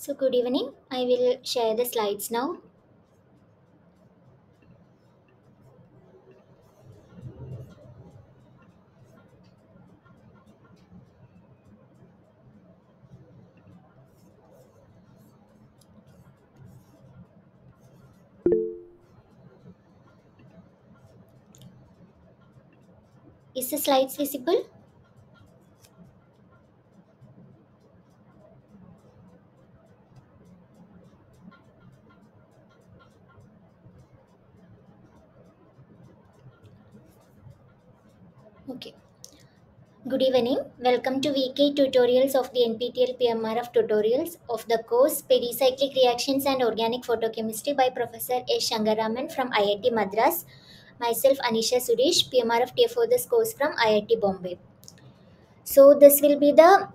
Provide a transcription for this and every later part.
So, good evening. I will share the slides now. Is the slides visible? Okay. Good evening. Welcome to VK tutorials of the NPTEL PMRF tutorials of the course Pericyclic Reactions and Organic Photochemistry by Professor A. Shangaraman from IIT Madras. Myself Anisha Suresh, PMRF TA for this course from IIT Bombay. So, this will be the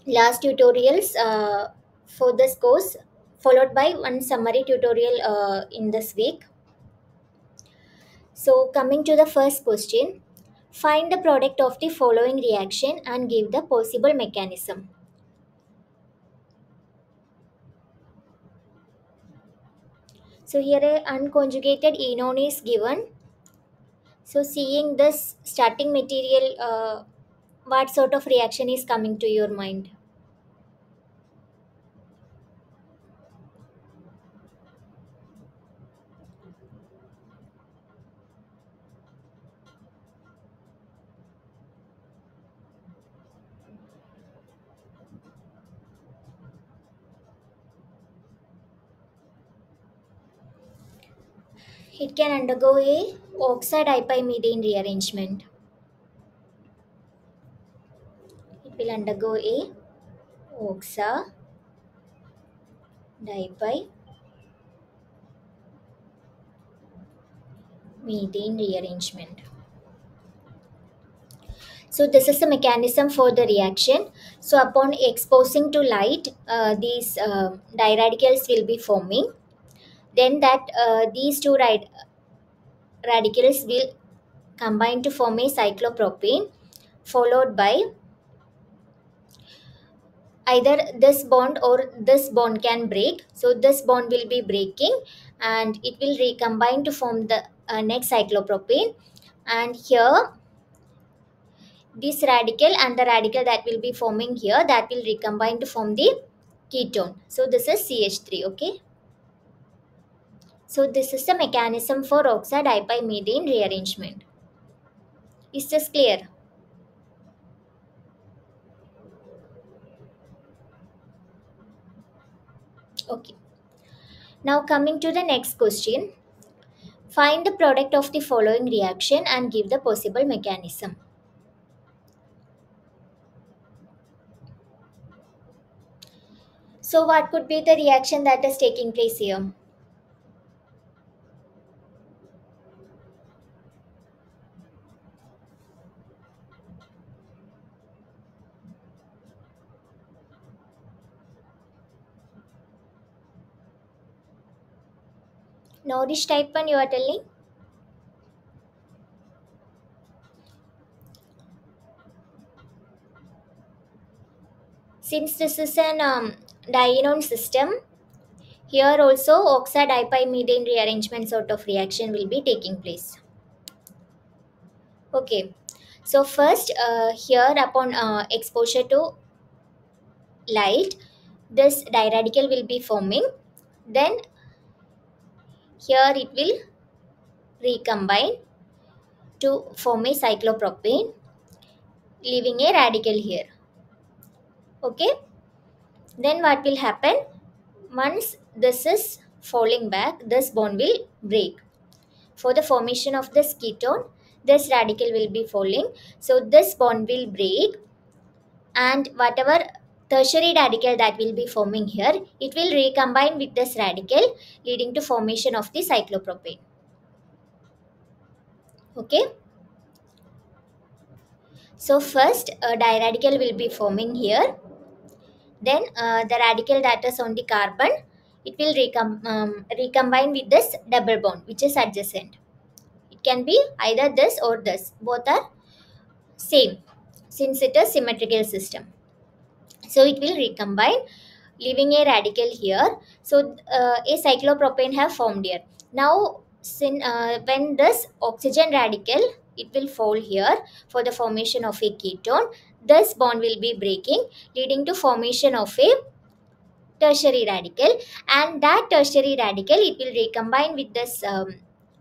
last tutorials for this course, followed by one summary tutorial in this week. So, coming to the first question, find the product of the following reaction and give the possible mechanism. So, here a unconjugated enone is given. So, seeing this starting material, what sort of reaction is coming to your mind? It can undergo a oxide hypimethane rearrangement. It will undergo a oxa dipymethane rearrangement. So this is the mechanism for the reaction. So upon exposing to light, these diradicals will be forming. Then that these two radicals will combine to form a cyclopropane, followed by either this bond or this bond can break. So this bond will be breaking, and it will recombine to form the next cyclopropane. And here this radical and the radical that will be forming here, that will recombine to form the ketone. So this is CH3. Okay, so this is the mechanism for oxide hypimethane rearrangement. Is this clear? Okay, now coming to the next question, find the product of the following reaction and give the possible mechanism. So what could be the reaction that is taking place here? Nordish type 1 you are telling? Since this is an dienone system, here also oxide hypimethane rearrangement sort of reaction will be taking place. Okay, so first here upon exposure to light, this diradical will be forming. Then here it will recombine to form a cyclopropane, leaving a radical here. Okay, then what will happen? Once this is falling back, this bond will break. For the formation of this ketone, this radical will be falling. So this bond will break, and whatever tertiary radical that will be forming here, it will recombine with this radical, leading to formation of the cyclopropane. Okay, so first a diradical will be forming here. Then the radical that is on the carbon, it will recombine with this double bond which is adjacent. It can be either this or this, both are same since it is symmetrical system. So it will recombine leaving a radical here. So a cyclopropane have formed here. Now when this oxygen radical, it will fall here for the formation of a ketone, this bond will be breaking, leading to formation of a tertiary radical, and that tertiary radical, it will recombine with this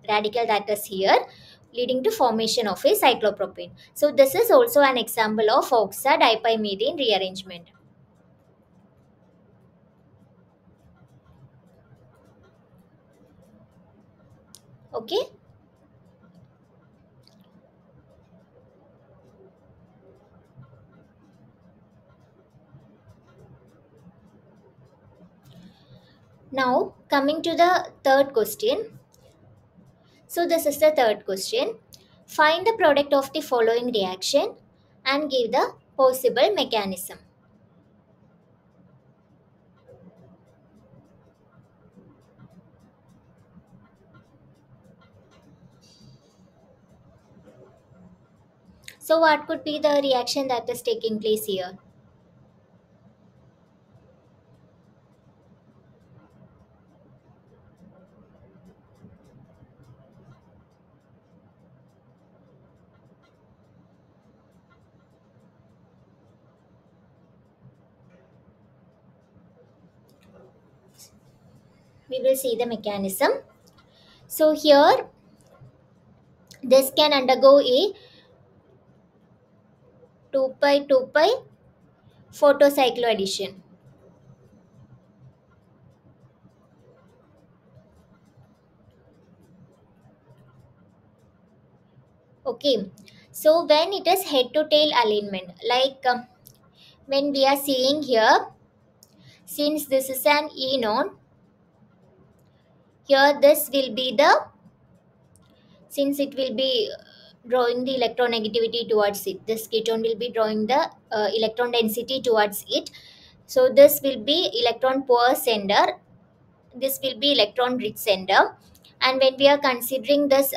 radical that is here, leading to formation of a cyclopropane. So this is also an example of oxidipymethane rearrangement. Okay. Now coming to the third question. So this is the third question. Find the product of the following reaction and give the possible mechanism. So what could be the reaction that is taking place here? We will see the mechanism. So here this can undergo a 2 pi 2 pi photocycloaddition. Okay. So when it is head to tail alignment, like when we are seeing here, since this is an enone, here this will be the, since it will be drawing the electronegativity towards it, this ketone will be drawing the electron density towards it. So this will be electron poor sender, this will be electron rich sender. And when we are considering this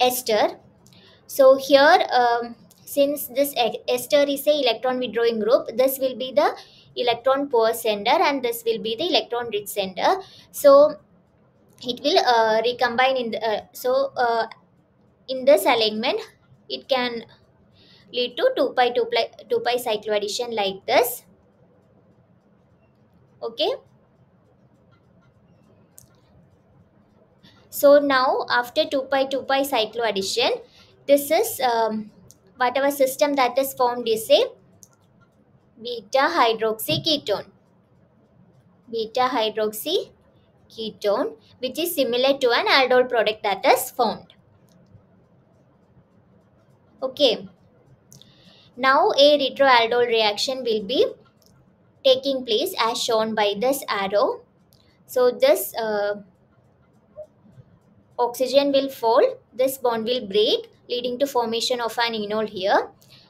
ester, so here since this ester is a electron withdrawing group, this will be the electron poor sender and this will be the electron rich sender. So it will recombine in the, in this alignment, it can lead to 2 pi 2 pi 2 pi cycloaddition like this. Okay. So now after 2 pi 2 pi cycloaddition, this is whatever system that is formed is a beta hydroxy ketone. Beta hydroxy ketone, which is similar to an aldol product that is formed. Okay. Now a retroaldol reaction will be taking place as shown by this arrow. So this oxygen will fall, this bond will break, leading to formation of an enol here.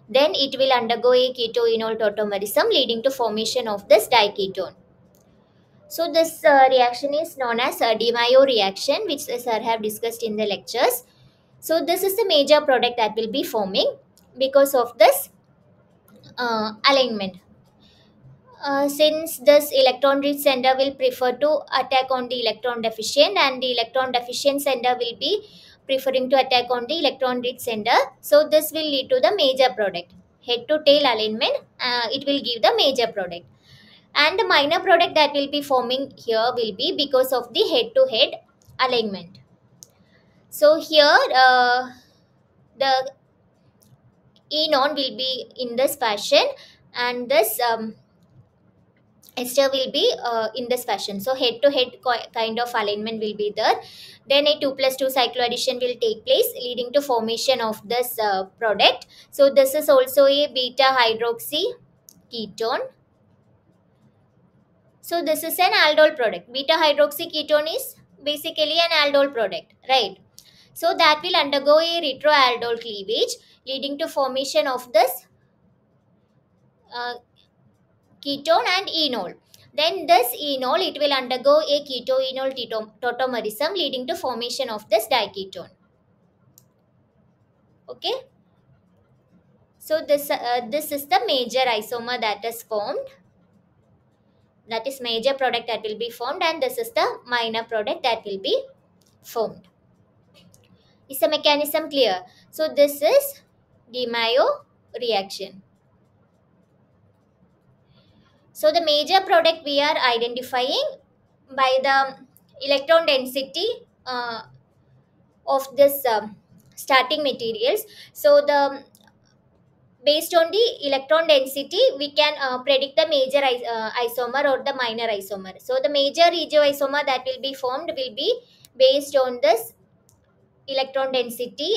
Then it will undergo a ketoenol tautomerism, leading to formation of this diketone. So this reaction is known as De Mayo reaction, which sir have discussed in the lectures. So this is the major product that will be forming because of this alignment. Since this electron rich sender will prefer to attack on the electron deficient and the electron deficient sender will be preferring to attack on the electron rich sender, so this will lead to the major product. Head to tail alignment, it will give the major product, and the minor product that will be forming here will be because of the head to head alignment. So here the enone will be in this fashion and this ester will be in this fashion. So head to head kind of alignment will be there. Then a 2 plus 2 cycloaddition will take place, leading to formation of this product. So this is also a beta hydroxy ketone. So this is an aldol product. Beta hydroxy ketone is basically an aldol product, right? So that will undergo a retroaldol cleavage, leading to formation of this uh, ketone and enol. Then this enol, it will undergo a ketoenol tautomerism, leading to formation of this diketone. Okay. So this is the major isomer that is formed, that is major product that will be formed, and this is the minor product that will be formed. Is the mechanism clear? So this is the Mayo reaction. So the major product we are identifying by the electron density of this starting materials. So the based on the electron density we can predict the major isomer or the minor isomer. So the major regioisomer that will be formed will be based on this electron density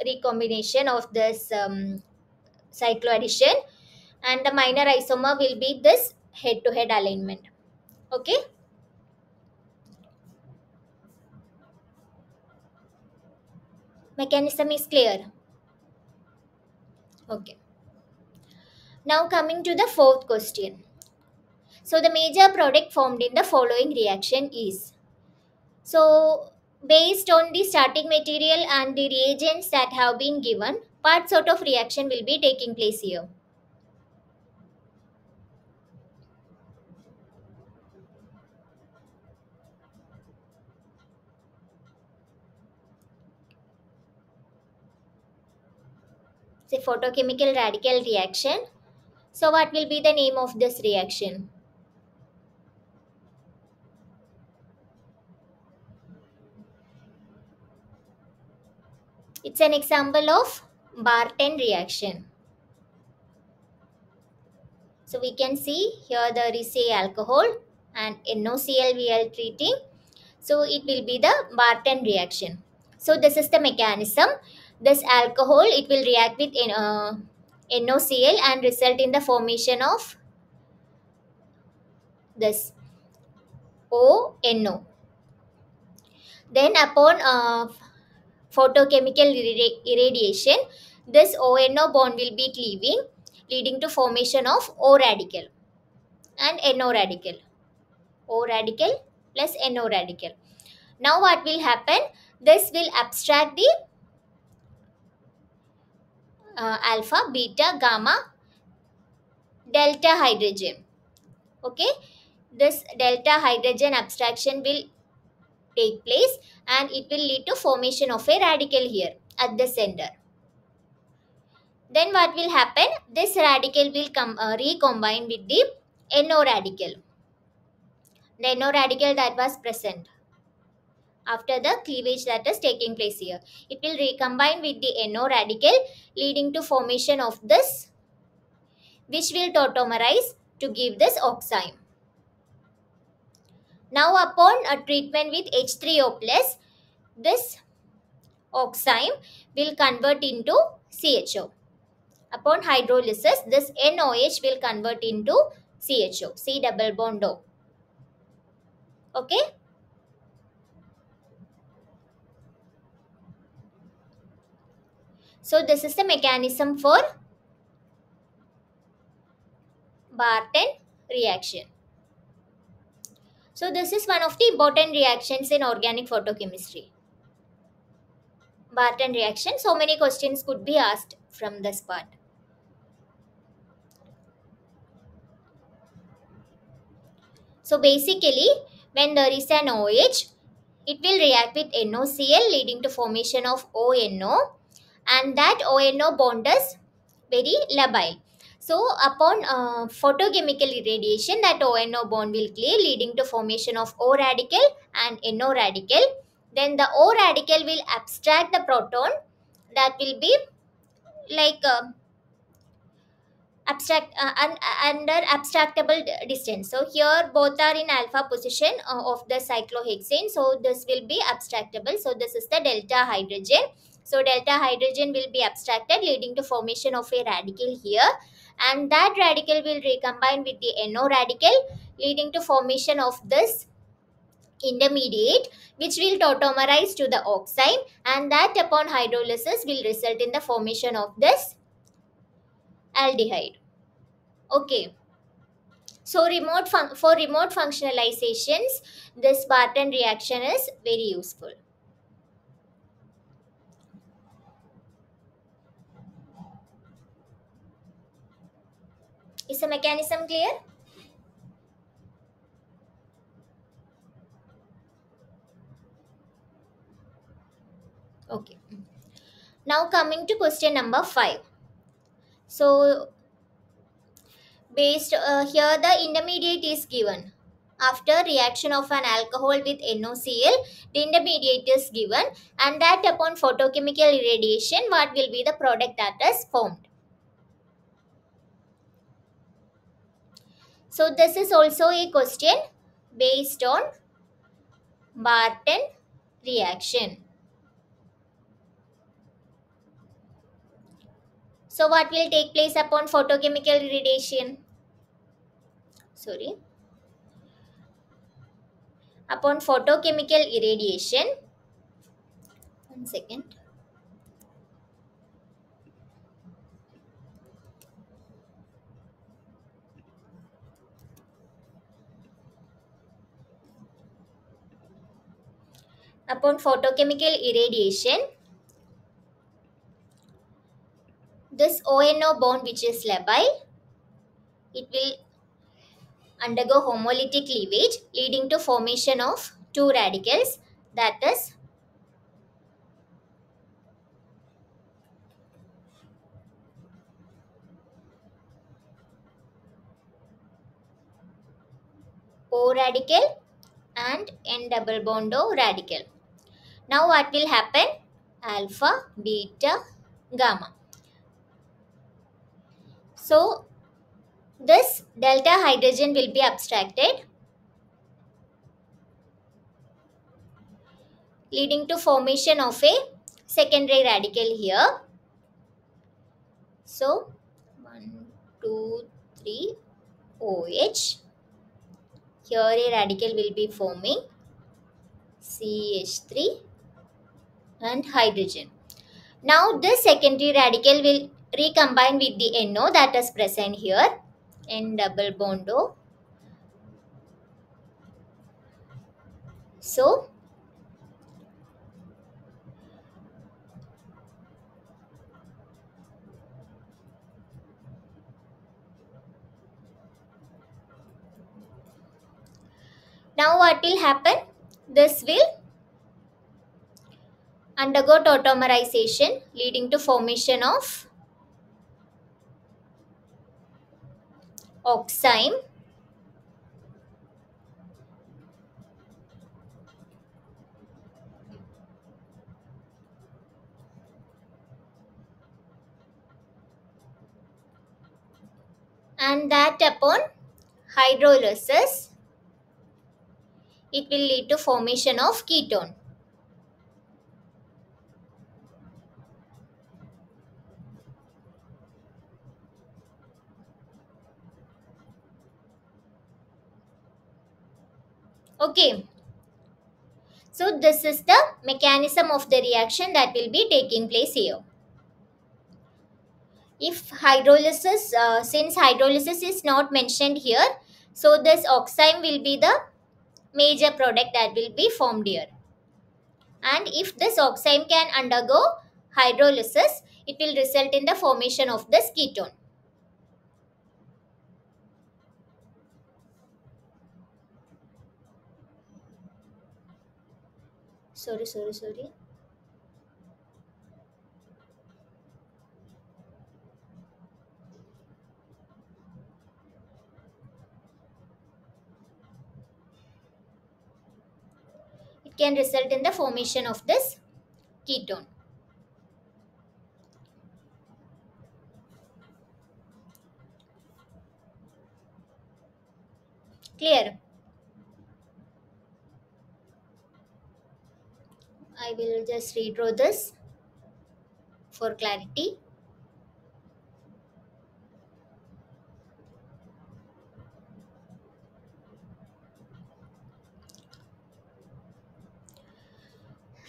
recombination of this cycloaddition, and the minor isomer will be this head to head alignment. Okay. Mechanism is clear. Okay. Now coming to the fourth question. So the major product formed in the following reaction is. So based on the starting material and the reagents that have been given, what sort of reaction will be taking place here? Say photochemical radical reaction. So what will be the name of this reaction? It's an example of Barton reaction. So we can see here there is a alcohol and NOCl we are treating. So it will be the Barton reaction. So this is the mechanism. This alcohol, it will react with NOCl and result in the formation of this ONO. Then upon photochemical irradiation, this ONO bond will be cleaving, leading to formation of O radical and NO radical. O radical plus NO radical. Now what will happen? This will abstract the alpha, beta, gamma, delta hydrogen. Okay. This delta hydrogen abstraction will take place and it will lead to formation of a radical here at the center. Then what will happen? This radical will recombine with the NO radical. The NO radical that was present after the cleavage that is taking place here. It will recombine with the NO radical, leading to formation of this, which will tautomerize to give this oxime. Now upon a treatment with H3O plus, this oxime will convert into CHO. Upon hydrolysis, this NOH will convert into CHO, C double bond O. Okay. So this is the mechanism for Barton reaction. So this is one of the important reactions in organic photochemistry. Barton reaction. So many questions could be asked from this part. So basically, when there is an OH, it will react with NOCl, leading to formation of ONO, and that ONO bond is very labile. So upon photochemical irradiation, that ONO bond will cleave, leading to formation of O radical and NO radical. Then the O radical will abstract the proton, that will be like under abstractable distance. So here both are in alpha position of the cyclohexane. So this will be abstractable. So this is the delta hydrogen. So delta hydrogen will be abstracted, leading to formation of a radical here, and that radical will recombine with the NO radical, leading to formation of this intermediate, which will tautomerize to the oxime, and that upon hydrolysis will result in the formation of this aldehyde. Okay. So for remote functionalizations, this Barton reaction is very useful. Is the mechanism clear? Okay. Now coming to question number 5. So based here the intermediate is given. After reaction of an alcohol with NOCl, the intermediate is given, and that upon photochemical irradiation, what will be the product that is formed? So this is also a question based on Barton reaction. So what will take place upon photochemical irradiation? Sorry. Upon photochemical irradiation, one second. Upon photochemical irradiation, this ONO bond which is labile, it will undergo homolytic cleavage leading to formation of two radicals, that is O radical and N double bond O radical. Now what will happen? Alpha, beta, gamma. So this delta hydrogen will be abstracted leading to formation of a secondary radical here. So 1, 2, 3 OH. Here a radical will be forming CH3 and hydrogen. Now this secondary radical will recombine with the NO that is present here, N double bond O. So now what will happen? This will undergo tautomerization leading to formation of oxime and that upon hydrolysis it will lead to formation of ketone. Okay. So this is the mechanism of the reaction that will be taking place here. If hydrolysis, since hydrolysis is not mentioned here, so this oxime will be the major product that will be formed here. And if this oxime can undergo hydrolysis, it will result in the formation of this ketone. Sorry. It can result in the formation of this ketone. Clear? I will just redraw this for clarity.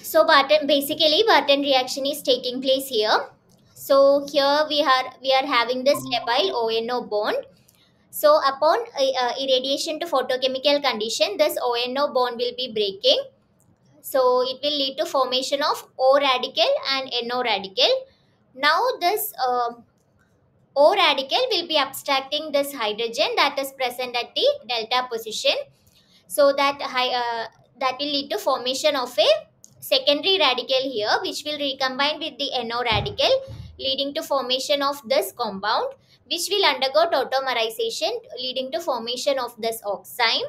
So basically Barton reaction is taking place here. So here we are having this labile ONO bond. So upon irradiation to photochemical condition, this ONO bond will be breaking. So it will lead to formation of O radical and NO radical. Now this O radical will be abstracting this hydrogen that is present at the delta position. So that will lead to formation of a secondary radical here, which will recombine with the NO radical, leading to formation of this compound, which will undergo tautomerization, leading to formation of this oxime.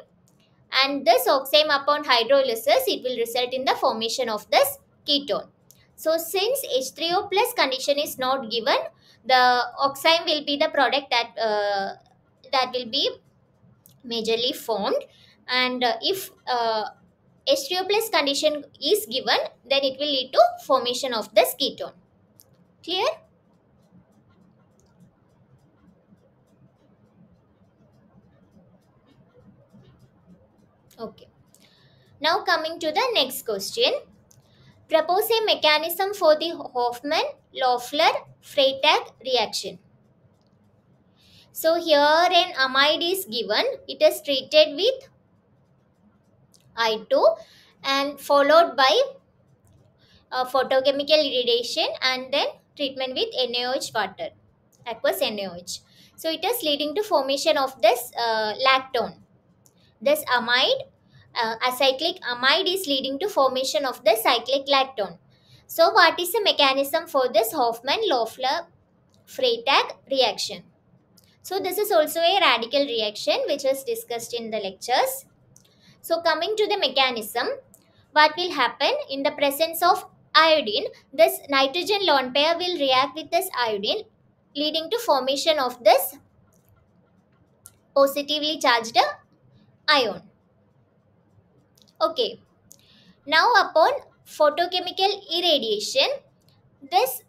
And this oxime, upon hydrolysis, it will result in the formation of this ketone. So since H3O plus condition is not given, the oxime will be the product that will be majorly formed. And if H3O plus condition is given, then it will lead to formation of this ketone. Clear? Okay. Now coming to the next question. Propose a mechanism for the Hoffman-Loeffler-Freytag reaction. So here an amide is given. It is treated with I2 and followed by photochemical irradiation and then treatment with NaOH water, aqueous NaOH. So it is leading to formation of this lactone. This amide, acyclic amide, is leading to formation of the cyclic lactone. So what is the mechanism for this Hoffman-Loeffler-Freytag reaction? So this is also a radical reaction which was discussed in the lectures. So coming to the mechanism, what will happen in the presence of iodine? This nitrogen lone pair will react with this iodine, leading to formation of this positively charged ion. Okay. Now upon photochemical irradiation, this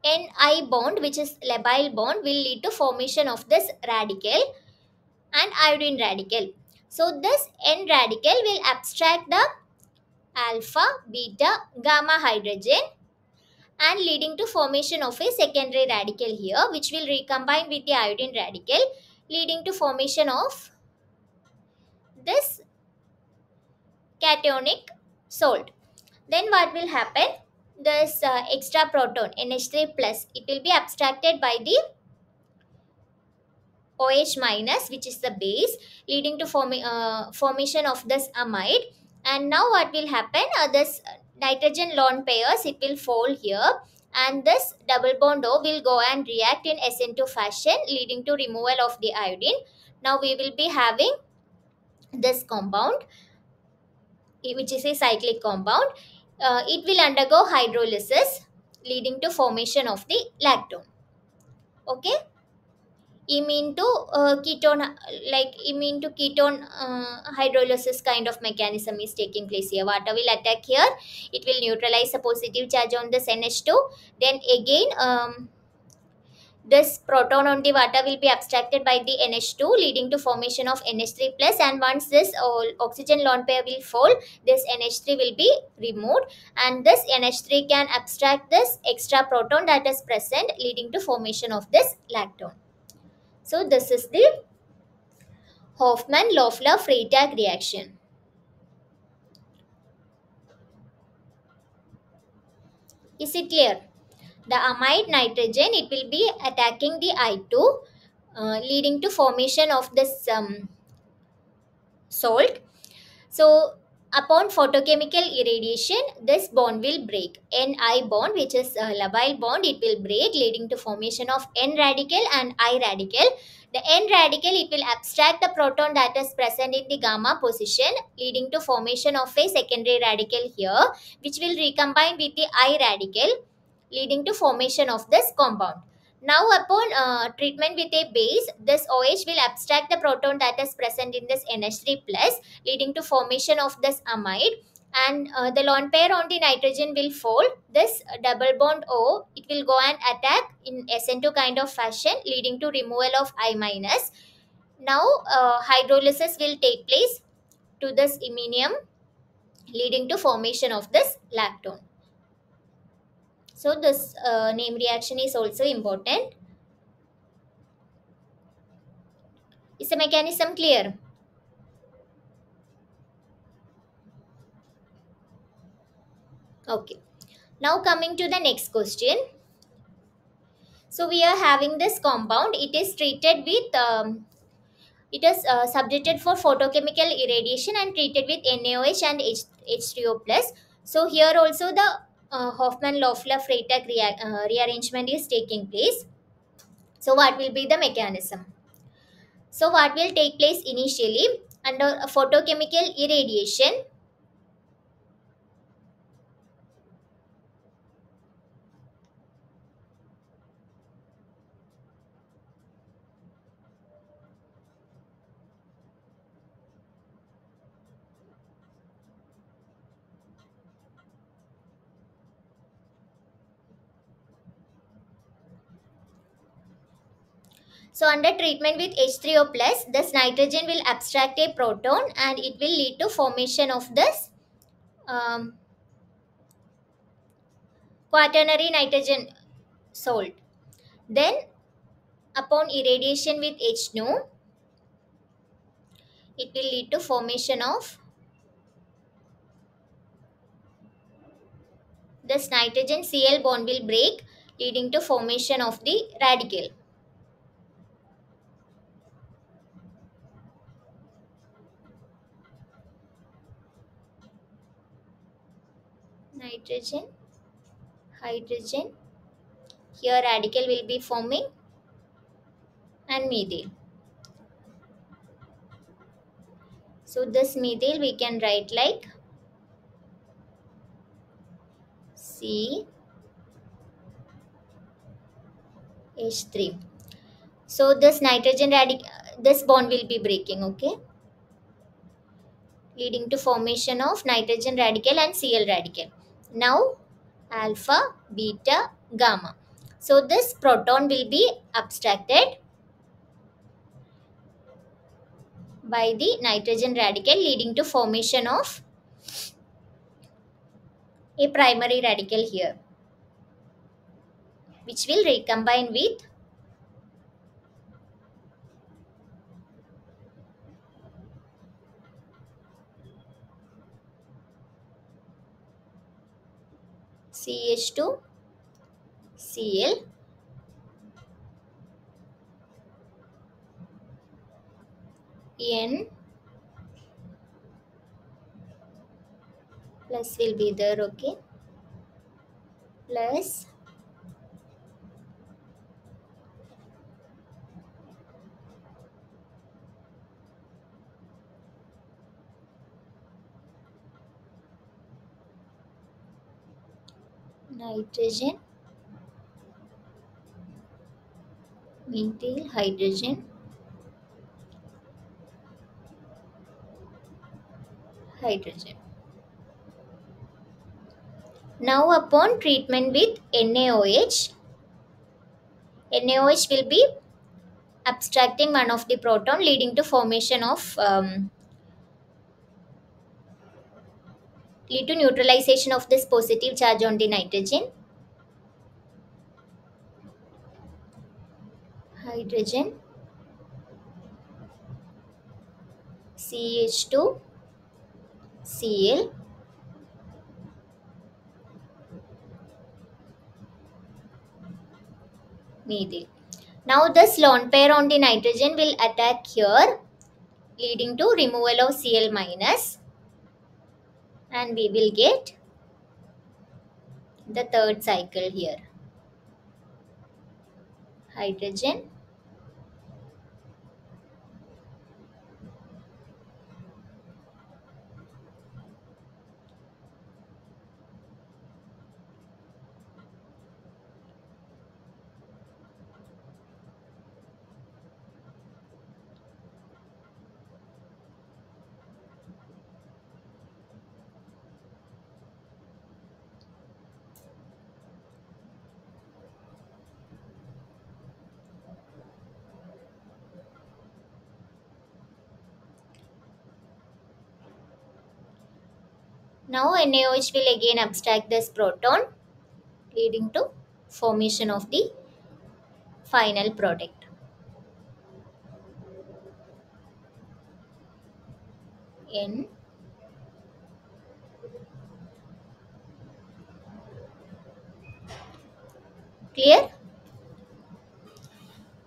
Ni bond, which is labile bond, will lead to formation of this radical and iodine radical. So this N radical will abstract the alpha, beta, gamma hydrogen and leading to formation of a secondary radical here, which will recombine with the iodine radical, leading to formation of this cationic salt. Then what will happen? This extra proton NH3 plus, it will be abstracted by the OH minus, which is the base, leading to formation of this amide. And now what will happen? This nitrogen lone pairs, it will fall here, and this double bond O will go and react in SN2 fashion, leading to removal of the iodine. Now we will be having this compound, which is a cyclic compound. It will undergo hydrolysis, leading to formation of the lactone. Okay. Imine to ketone, like imine to ketone hydrolysis kind of mechanism is taking place here. Water will attack here, it will neutralize the positive charge on this NH2. Then again this proton on the water will be abstracted by the NH2, leading to formation of NH3 plus. And once this oxygen lone pair will fall, this NH3 will be removed, and this NH3 can abstract this extra proton that is present, leading to formation of this lactone. So this is the Hoffman-Loeffler-Freytag reaction. Is it clear? The amide nitrogen, it will be attacking the I2, leading to formation of this salt. So upon photochemical irradiation, this bond will break. Ni bond, which is a labile bond, it will break, leading to formation of N radical and I radical. The N radical, it will abstract the proton that is present in the gamma position, leading to formation of a secondary radical here, which will recombine with the I radical, leading to formation of this compound. Now upon treatment with a base, this OH will abstract the proton that is present in this NH3 plus, leading to formation of this amide. And the lone pair on the nitrogen will fall. This double bond O, it will go and attack in SN2 kind of fashion, leading to removal of I minus. Now hydrolysis will take place to this iminium, leading to formation of this lactone. So this name reaction is also important. Is the mechanism clear? Okay. Now coming to the next question. So we are having this compound. It is treated with it is subjected for photochemical irradiation and treated with NaOH and H3O plus. So here also the Hoffman-Loeffler-Freytag rearrangement is taking place. So what will be the mechanism? So what will take place initially under a photochemical irradiation? So under treatment with H3O plus, this nitrogen will abstract a proton and it will lead to formation of this um, quaternary nitrogen salt. Then upon irradiation with HNO, it will lead to formation of this nitrogen Cl bond will break, leading to formation of the radical. Nitrogen, hydrogen, here radical will be forming, and methyl. So this methyl we can write like CH3. So this nitrogen radical, this bond will be breaking, okay, leading to formation of nitrogen radical and Cl radical. Now alpha, beta, gamma. So this proton will be abstracted by the nitrogen radical, leading to formation of a primary radical here, which will recombine with CH2, Cl, N plus will be there, okay, plus nitrogen, methyl, hydrogen, hydrogen. Now upon treatment with NaOH, NaOH will be abstracting one of the proton, leading to formation of lead to neutralization of this positive charge on the nitrogen. Hydrogen, CH2, Cl, methyl. Now this lone pair on the nitrogen will attack here, leading to removal of Cl minus, and we will get the third cycle here. Hydrogen, now NaOH will again abstract this proton, leading to formation of the final product. N, clear?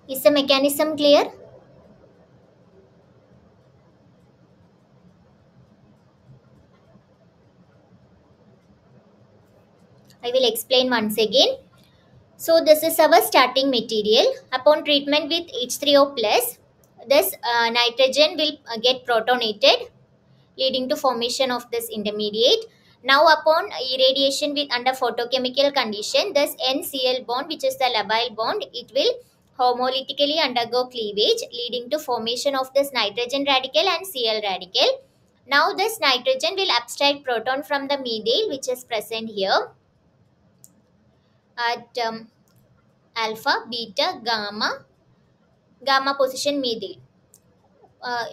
Is the mechanism clear? I will explain once again. So this is our starting material. Upon treatment with H3O plus, this nitrogen will get protonated, leading to formation of this intermediate. Now upon irradiation with under photochemical condition, this NCl bond, which is the labile bond, it will homolytically undergo cleavage, leading to formation of this nitrogen radical and Cl radical. Now this nitrogen will abstract proton from the methyl, which is present here at alpha, beta, gamma position methyl.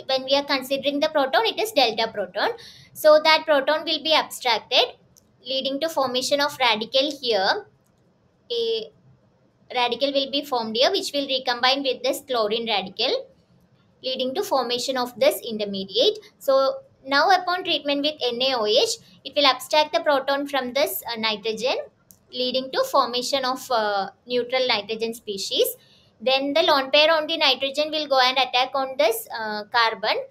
When we are considering the proton, it is delta proton. So that proton will be abstracted, leading to formation of radical here. A radical will be formed here, which will recombine with this chlorine radical, leading to formation of this intermediate. So now upon treatment with NaOH, it will abstract the proton from this nitrogen, leading to formation of neutral nitrogen species. Then the lone pair on the nitrogen will go and attack on this carbon,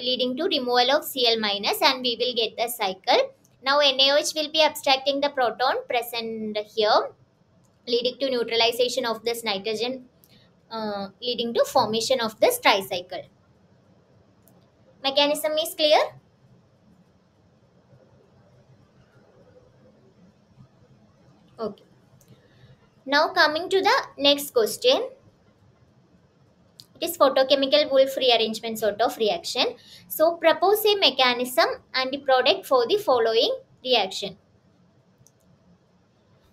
leading to removal of Cl minus, and we will get the cycle. Now NaOH will be abstracting the proton present here, leading to neutralization of this nitrogen, leading to formation of this tricycle. Mechanism is clear? Okay. Now coming to the next question. It is photochemical Wolff rearrangement sort of reaction. So propose a mechanism and the product for the following reaction.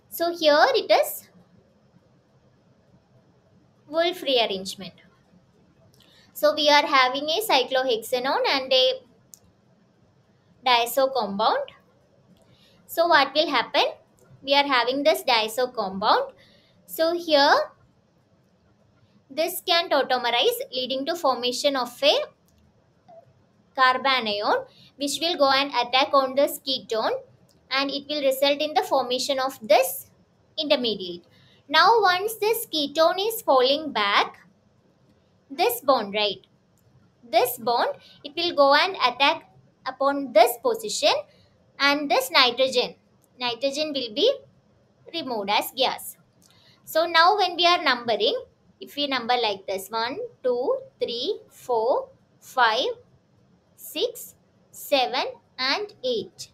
So here it is Wolff rearrangement. So we are having a cyclohexanone and a diazo compound. So what will happen? We are having this diazo compound. So here this can tautomerize, leading to formation of a carbanion, which will go and attack on this ketone, and it will result in the formation of this intermediate. Now once this ketone is falling back, this bond, right, this bond, it will go and attack upon this position, and this nitrogen will be removed as gas. So now when we are numbering, if we number like this, 1 2 3 4 5 6 7 and 8.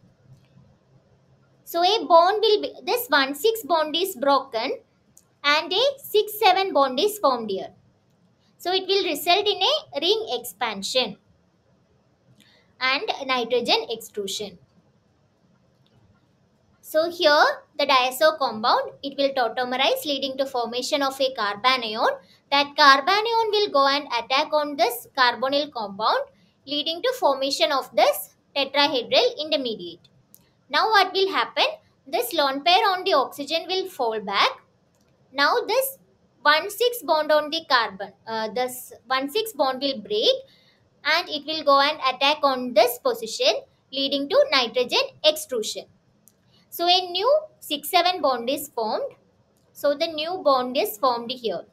So a bond will be, this 1 6 bond is broken and a 6 7 bond is formed here. So it will result in a ring expansion and nitrogen extrusion. So here the diazo compound, it will tautomerize, leading to formation of a carbanion. That carbanion will go and attack on this carbonyl compound, leading to formation of this tetrahedral intermediate. Now what will happen? This lone pair on the oxygen will fall back. Now this 1,6 bond on the carbon, this 1,6 bond will break, and it will go and attack on this position, leading to nitrogen extrusion. So a new 6,7 bond is formed. So the new bond is formed here.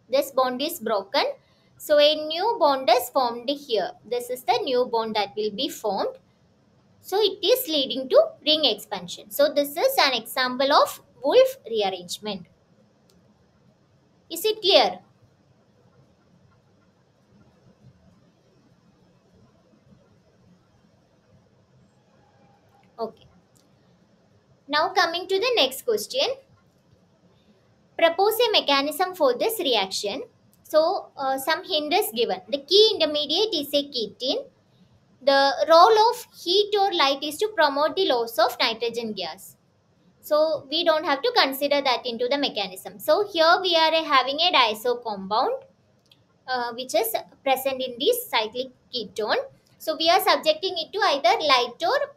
This bond is broken. So a new bond is formed here. This is the new bond that will be formed. So it is leading to ring expansion. So this is an example of Wolff rearrangement. Is it clear? Okay. Now coming to the next question. Propose a mechanism for this reaction. So some hint is given. The key intermediate is a ketene. The role of heat or light is to promote the loss of nitrogen gas. So we don't have to consider that into the mechanism. So here we are having a diazo compound, which is present in this cyclic ketone. So we are subjecting it to either light or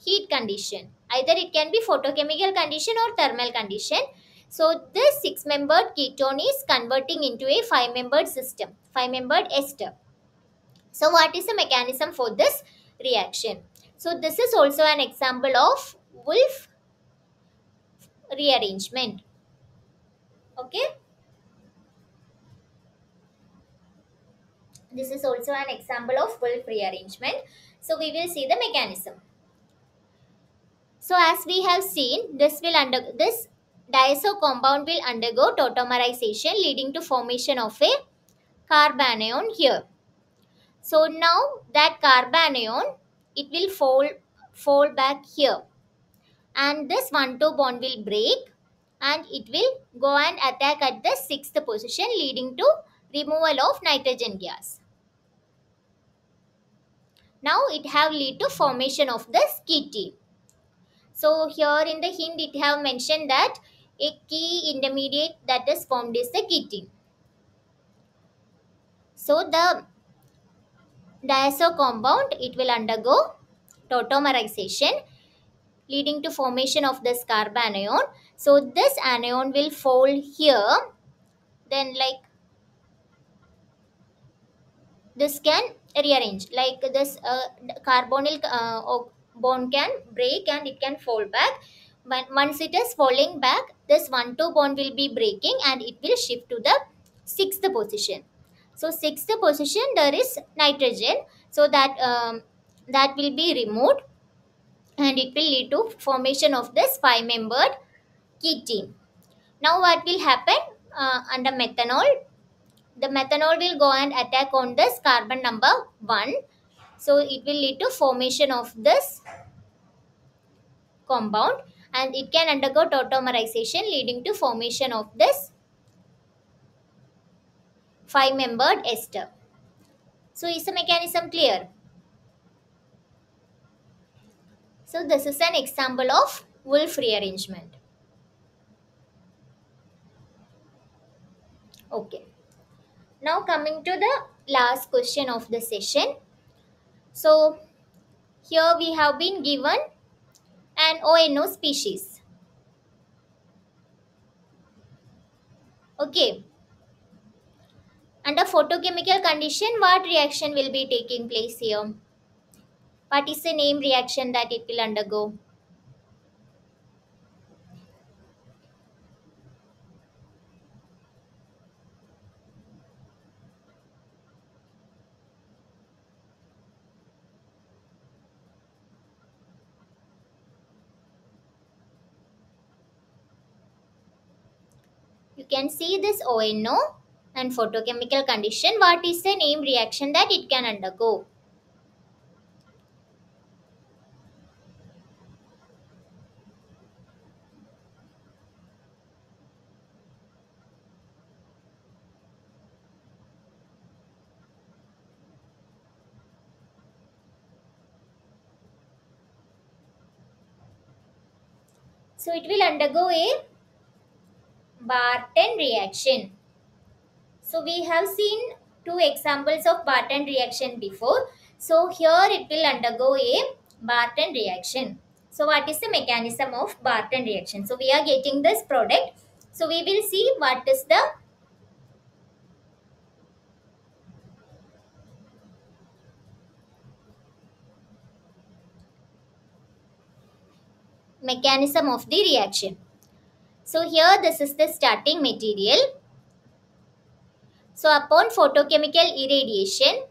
heat condition. Either it can be photochemical condition or thermal condition. So this 6-membered ketone is converting into a 5-membered system, 5-membered ester. So what is the mechanism for this reaction? So this is also an example of Wolff rearrangement. Okay. This is also an example of Wolff rearrangement. So we will see the mechanism. So as we have seen, this diazo compound will undergo tautomerization leading to formation of a carbanion here. So now that carbanion, it will fold back here, and this 1,2 bond will break, and it will go and attack at the sixth position, leading to removal of nitrogen gas. Now it have lead to formation of the ketene. So here in the hint it have mentioned that a key intermediate that is formed is the ketene. So the diazo compound, it will undergo tautomerization leading to formation of this carbanion. So this anion will fold here, then like this can rearrange, like this carbonyl bond can break and it can fold back. But once it is falling back, this 1,2 bond will be breaking and it will shift to the sixth position. So sixth position there is nitrogen, so that will be removed, and it will lead to formation of this 5-membered ketene. Now what will happen under methanol? The methanol will go and attack on this carbon number 1. So it will lead to formation of this compound, and it can undergo tautomerization leading to formation of this 5-membered ester. So is the mechanism clear? So this is an example of Wolff rearrangement. Okay. Now coming to the last question of the session. So here we have been given an ONO species. Okay. Under photochemical condition, what reaction will be taking place here? What is the name reaction that it will undergo? You can see this ONO and photochemical condition. What is the name reaction that it can undergo? So it will undergo a Barton reaction. So we have seen two examples of Barton reaction before. So here it will undergo a Barton reaction. So what is the mechanism of Barton reaction? So we are getting this product. So we will see what is the mechanism of the reaction. So here this is the starting material. So upon photochemical irradiation,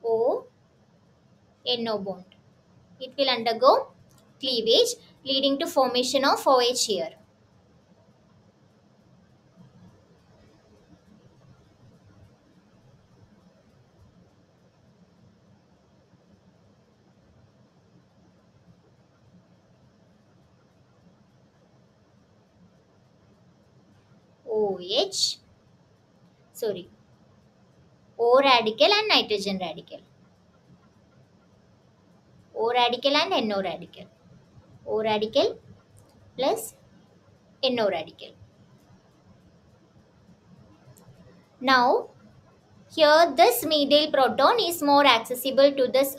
O NO bond, it will undergo cleavage leading to formation of OH here. OH, sorry, O radical and nitrogen radical. O radical and NO radical. O radical plus NO radical. Now, here this medial proton is more accessible to this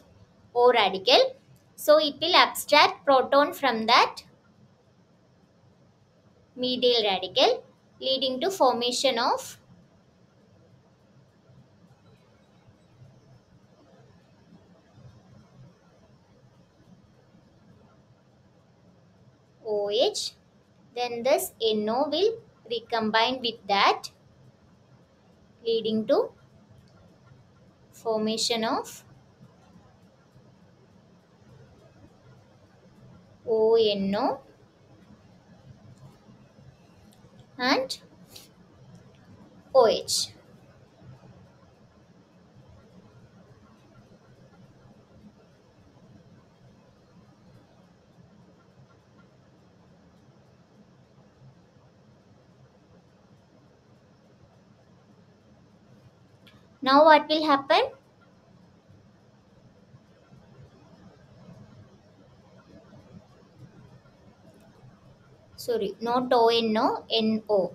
O radical. So it will abstract proton from that medial radical, leading to formation of OH. Then this NO will recombine with that, leading to formation of ONO and OH. Now what will happen? Sorry, not ONO, NO.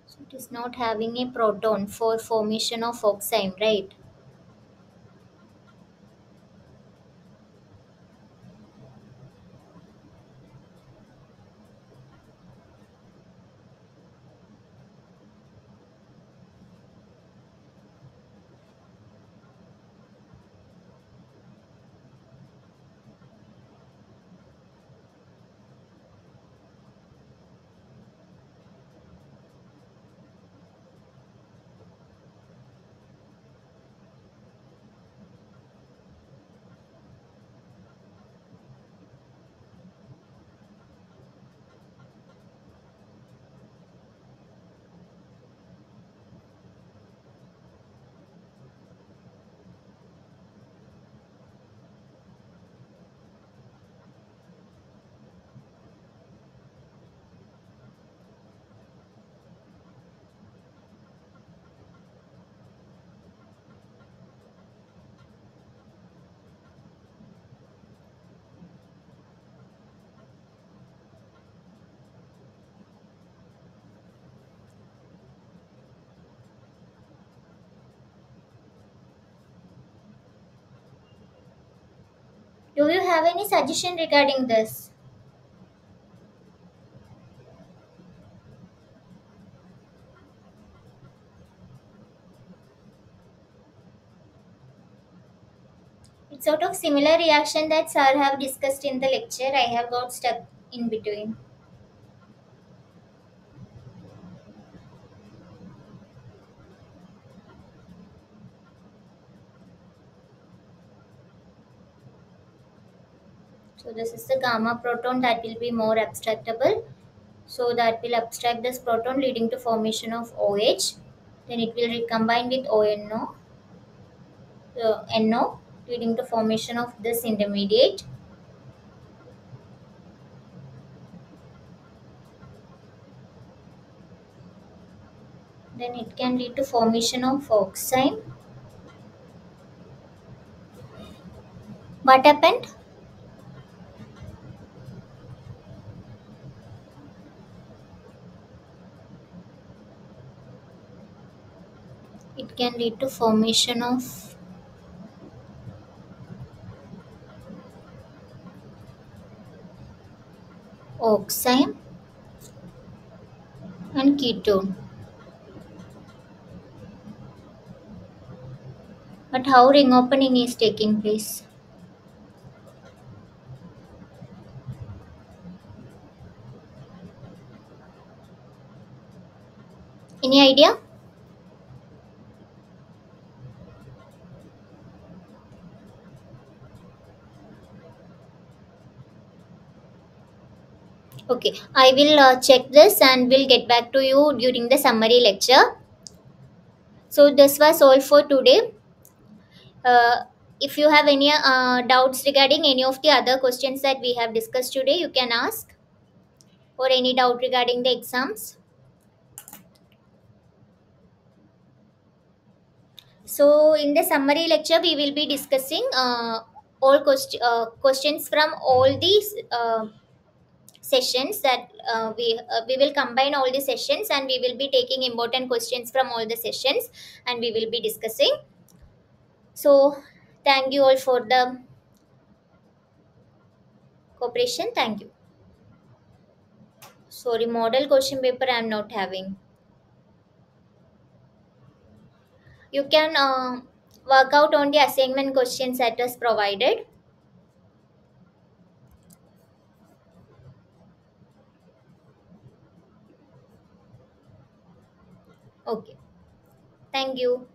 So it is not having a proton for formation of oxime, right? Do you have any suggestion regarding this? It's sort of similar reaction that sir have discussed in the lecture. I have got stuck in between. So this is the gamma proton that will be more abstractable. So that will abstract this proton leading to formation of OH. Then it will recombine with ONO, NO, leading to formation of this intermediate. Then it can lead to formation of oxime. What happened? It can lead to formation of oxime and ketone. But how ring opening is taking place? Any idea? Okay, I will check this and will get back to you during the summary lecture. So this was all for today. If you have any doubts regarding any of the other questions that we have discussed today, you can ask, or any doubt regarding the exams. So in the summary lecture, we will be discussing questions from all these sessions that we will combine all the sessions, and we will be taking important questions from all the sessions, and we will be discussing. So thank you all for the cooperation. Thank you. Sorry, model question paper I am not having. You can work out on the assignment questions that is provided. Okay, thank you.